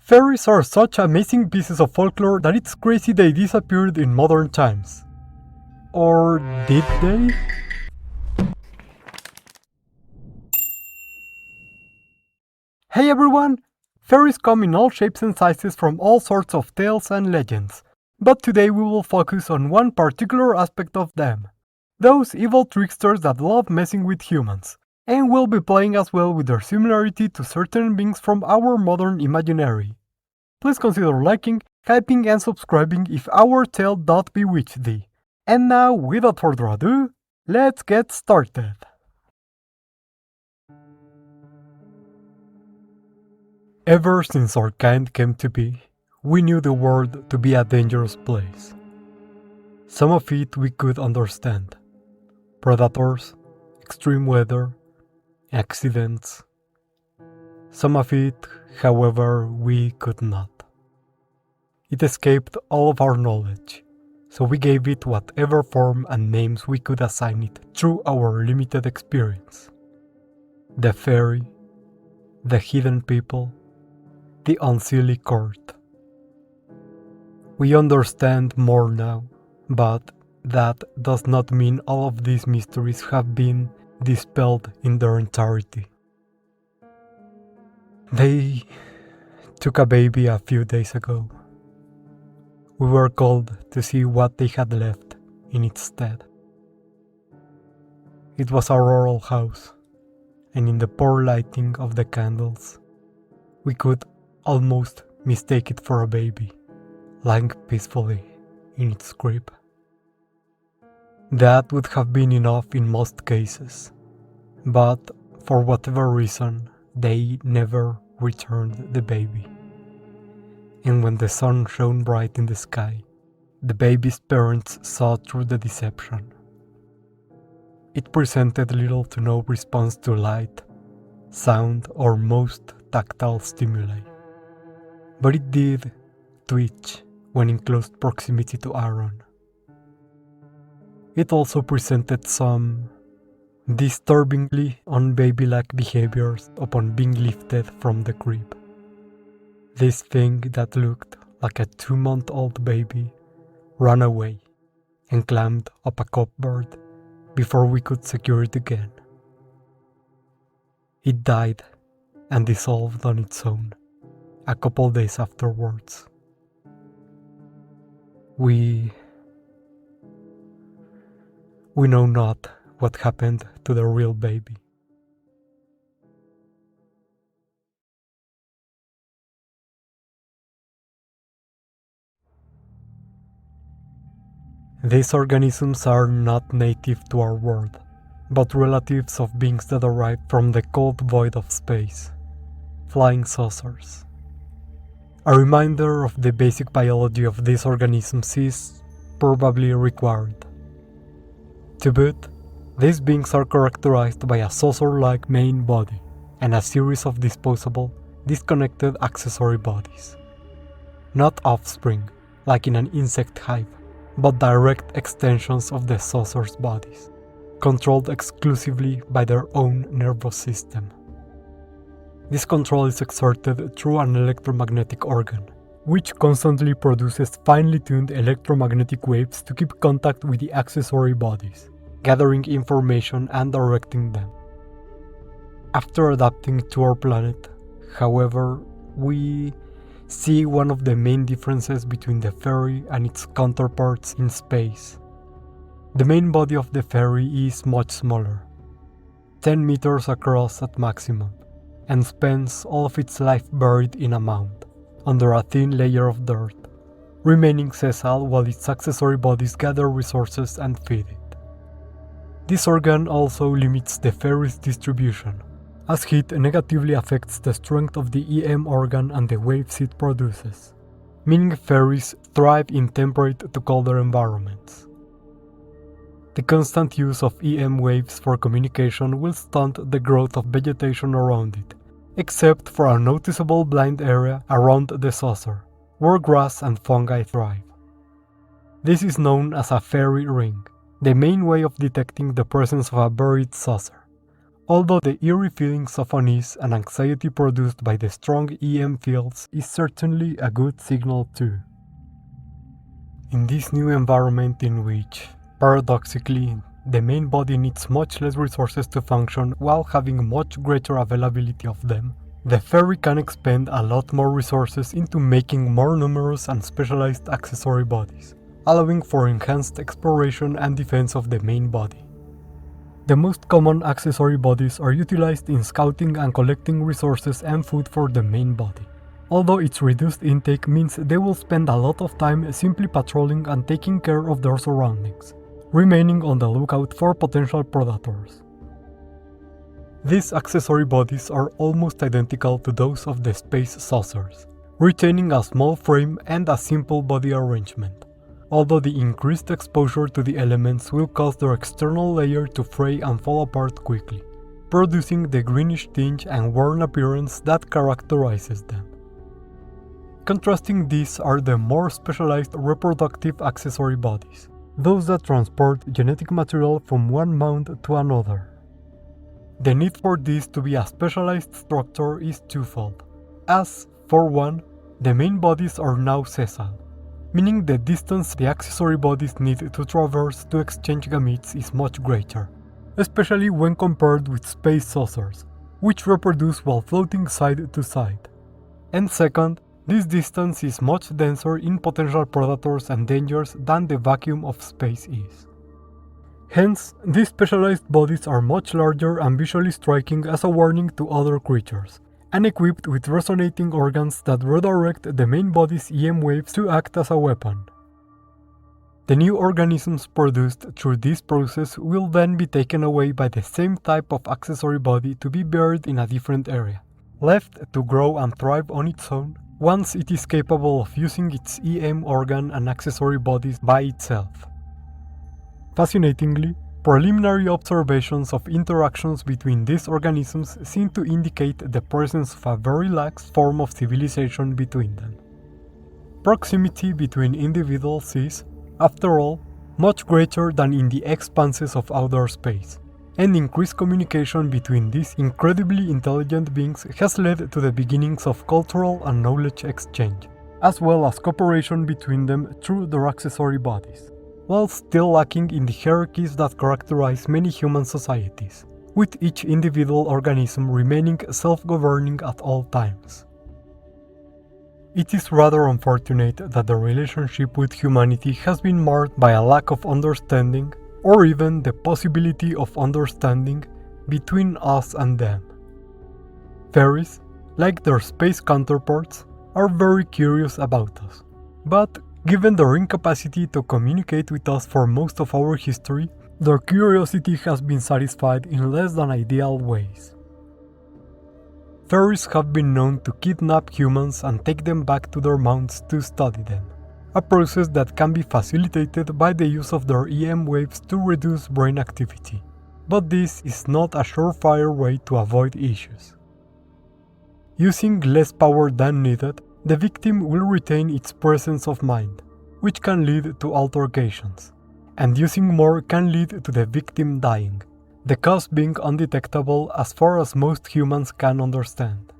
Fairies are such amazing pieces of folklore that it's crazy they disappeared in modern times. Or did they? Hey everyone! Fairies come in all shapes and sizes from all sorts of tales and legends, but today we will focus on one particular aspect of them. Those evil tricksters that love messing with humans, and we'll be playing as well with their similarity to certain beings from our modern imaginary. Please consider liking, hyping and subscribing if our tale doth bewitch thee. And now, without further ado, let's get started. Ever since our kind came to be, we knew the world to be a dangerous place. Some of it we could understand. Predators, extreme weather, accidents. Some of it, however, we could not. It escaped all of our knowledge, so we gave it whatever form and names we could assign it through our limited experience. The fairy, the hidden people, the unseelie court. We understand more now, but that does not mean all of these mysteries have been dispelled in their entirety. They took a baby a few days ago. We were called to see what they had left in its stead. It was a rural house, and in the poor lighting of the candles, we could almost mistake it for a baby, lying peacefully in its crib. That would have been enough in most cases, but for whatever reason, they never returned the baby. And when the sun shone bright in the sky, the baby's parents saw through the deception. It presented little to no response to light, sound, or most tactile stimuli. But it did twitch when in close proximity to Aaron. It also presented some disturbingly unbaby-like behaviors upon being lifted from the crib. This thing that looked like a 2-month-old baby ran away and climbed up a cupboard before we could secure it again. It died and dissolved on its own a couple days afterwards. We know not what happened to the real baby. These organisms are not native to our world, but relatives of beings that arrive from the cold void of space, flying saucers. A reminder of the basic biology of these organisms is probably required. To boot, these beings are characterized by a saucer-like main body and a series of disposable, disconnected accessory bodies. Not offspring, like in an insect hive, but direct extensions of the saucer's bodies, controlled exclusively by their own nervous system. This control is exerted through an electromagnetic organ, which constantly produces finely tuned electromagnetic waves to keep contact with the accessory bodies, gathering information and directing them. After adapting to our planet, however, we see one of the main differences between the fairy and its counterparts in space. The main body of the fairy is much smaller, 10 meters across at maximum, and spends all of its life buried in a mound, under a thin layer of dirt, remaining sessile while its accessory bodies gather resources and feed it. This organ also limits the fairy's distribution, as heat negatively affects the strength of the EM organ and the waves it produces, meaning fairies thrive in temperate to colder environments. The constant use of EM waves for communication will stunt the growth of vegetation around it, except for a noticeable blind area around the saucer, where grass and fungi thrive. This is known as a fairy ring, the main way of detecting the presence of a buried saucer, although the eerie feelings of unease and anxiety produced by the strong EM fields is certainly a good signal too. In this new environment in which, paradoxically, the main body needs much less resources to function while having much greater availability of them, the fairy can expend a lot more resources into making more numerous and specialized accessory bodies, allowing for enhanced exploration and defense of the main body. The most common accessory bodies are utilized in scouting and collecting resources and food for the main body, although its reduced intake means they will spend a lot of time simply patrolling and taking care of their surroundings, remaining on the lookout for potential predators. These accessory bodies are almost identical to those of the space saucers, retaining a small frame and a simple body arrangement, although the increased exposure to the elements will cause their external layer to fray and fall apart quickly, producing the greenish tinge and worn appearance that characterizes them. Contrasting these are the more specialized reproductive accessory bodies, those that transport genetic material from one mound to another. The need for this to be a specialized structure is twofold, as, for one, the main bodies are now sessile, meaning the distance the accessory bodies need to traverse to exchange gametes is much greater, especially when compared with space saucers, which reproduce while floating side to side. And second, this distance is much denser in potential predators and dangers than the vacuum of space is. Hence, these specialized bodies are much larger and visually striking as a warning to other creatures, and equipped with resonating organs that redirect the main body's EM waves to act as a weapon. The new organisms produced through this process will then be taken away by the same type of accessory body to be buried in a different area, left to grow and thrive on its own once it is capable of using its EM organ and accessory bodies by itself. Fascinatingly, preliminary observations of interactions between these organisms seem to indicate the presence of a very lax form of civilization between them. Proximity between individuals is, after all, much greater than in the expanses of outer space, and increased communication between these incredibly intelligent beings has led to the beginnings of cultural and knowledge exchange, as well as cooperation between them through their accessory bodies, while still lacking in the hierarchies that characterize many human societies, with each individual organism remaining self-governing at all times. It is rather unfortunate that the relationship with humanity has been marred by a lack of understanding, or even the possibility of understanding, between us and them. Fairies, like their space counterparts, are very curious about us, but given their incapacity to communicate with us for most of our history, their curiosity has been satisfied in less than ideal ways. Fairies have been known to kidnap humans and take them back to their mounds to study them, a process that can be facilitated by the use of their EM waves to reduce brain activity. But this is not a surefire way to avoid issues. Using less power than needed, the victim will retain its presence of mind, which can lead to altercations, and using more can lead to the victim dying, the cause being undetectable as far as most humans can understand.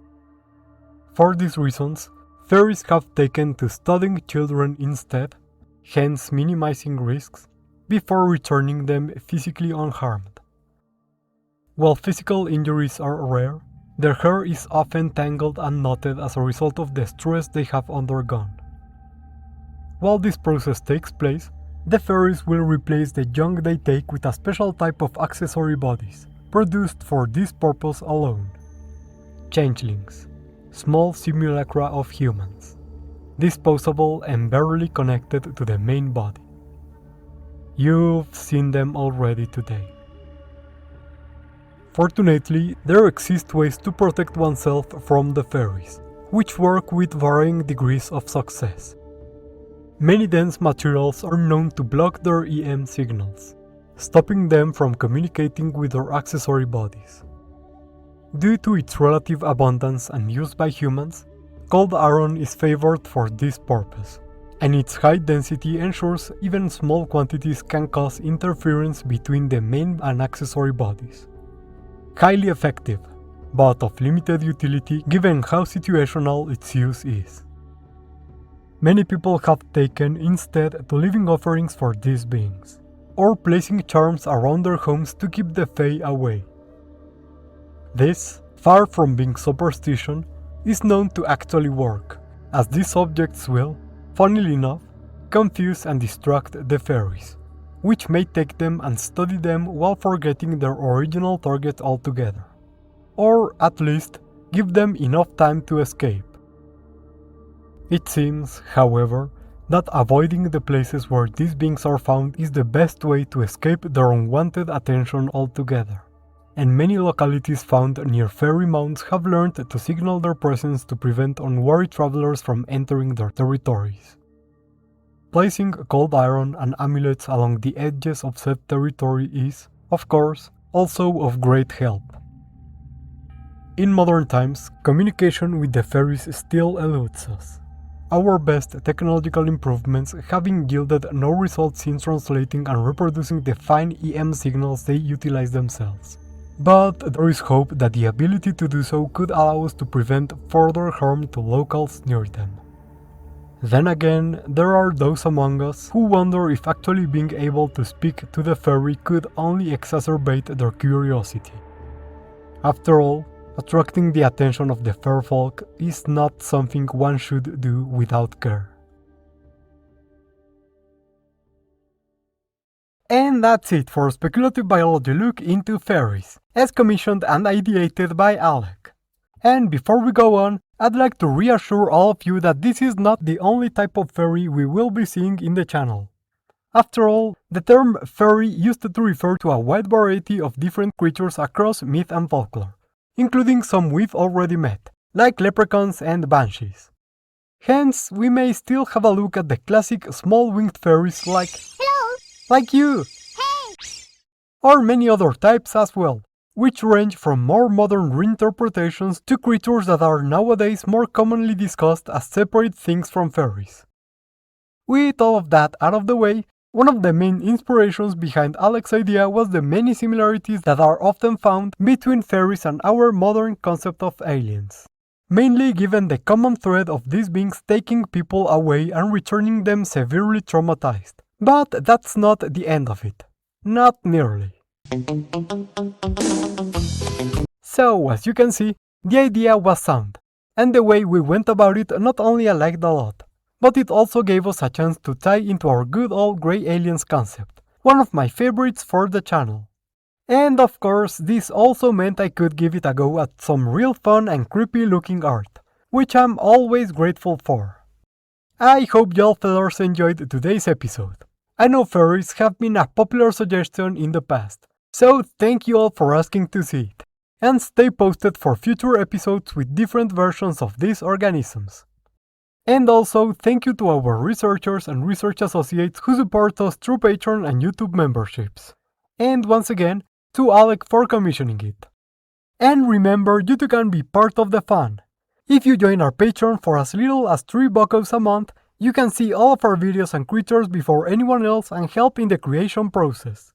For these reasons, fairies have taken to studying children instead, hence minimizing risks, before returning them physically unharmed. While physical injuries are rare, their hair is often tangled and knotted as a result of the stress they have undergone. While this process takes place, the fairies will replace the young they take with a special type of accessory bodies, produced for this purpose alone. Changelings, small simulacra of humans, disposable and barely connected to the main body. You've seen them already today. Fortunately, there exist ways to protect oneself from the fairies, which work with varying degrees of success. Many dense materials are known to block their EM signals, stopping them from communicating with their accessory bodies. Due to its relative abundance and use by humans, cold iron is favored for this purpose, and its high density ensures even small quantities can cause interference between the main and accessory bodies. highly effective, but of limited utility given how situational its use is. Many people have taken instead to leaving offerings for these beings, or placing charms around their homes to keep the Fae away. This, far from being superstition, is known to actually work, as these objects will, funnily enough, confuse and distract the fairies, which may take them and study them while forgetting their original target altogether, or at least give them enough time to escape. It seems, however, that avoiding the places where these beings are found is the best way to escape their unwanted attention altogether, and many localities found near fairy mounds have learned to signal their presence to prevent unwary travelers from entering their territories. Placing cold iron and amulets along the edges of said territory is, of course, also of great help. In modern times, communication with the fairies still eludes us, our best technological improvements having yielded no results in translating and reproducing the fine EM signals they utilize themselves. But there is hope that the ability to do so could allow us to prevent further harm to locals near them. Then again, there are those among us who wonder if actually being able to speak to the fairy could only exacerbate their curiosity. After all, attracting the attention of the fair folk is not something one should do without care. And that's it for Speculative Biology look into fairies, as commissioned and ideated by Alec. And before we go on, I'd like to reassure all of you that this is not the only type of fairy we will be seeing in the channel. After all, the term fairy used to refer to a wide variety of different creatures across myth and folklore, including some we've already met, like leprechauns and banshees. Hence, we may still have a look at the classic small-winged fairies like Hello! like you, Hey! or many other types as well, which range from more modern reinterpretations to creatures that are nowadays more commonly discussed as separate things from fairies. With all of that out of the way, one of the main inspirations behind Alec's idea was the many similarities that are often found between fairies and our modern concept of aliens. Mainly given the common thread of these beings taking people away and returning them severely traumatized. But that's not the end of it. Not nearly. So, as you can see, the idea was sound, and the way we went about it not only I liked a lot, but it also gave us a chance to tie into our good old grey aliens concept, one of my favorites for the channel. And of course, this also meant I could give it a go at some real fun and creepy looking art, which I'm always grateful for. I hope y'all fellas enjoyed today's episode. I know fairies have been a popular suggestion in the past, so thank you all for asking to see it, and stay posted for future episodes with different versions of these organisms. And also, thank you to our researchers and research associates who support us through Patreon and YouTube memberships. And once again, to Alec for commissioning it. And remember, you too can be part of the fun. If you join our Patreon for as little as $3 a month, you can see all of our videos and creatures before anyone else and help in the creation process.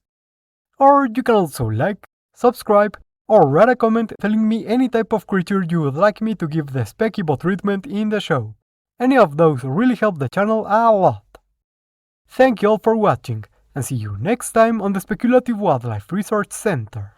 Or you can also like, subscribe, or write a comment telling me any type of creature you would like me to give the Spec Evo treatment in the show. Any of those really help the channel a lot. Thank you all for watching, and see you next time on the Speculative Wildlife Research Center.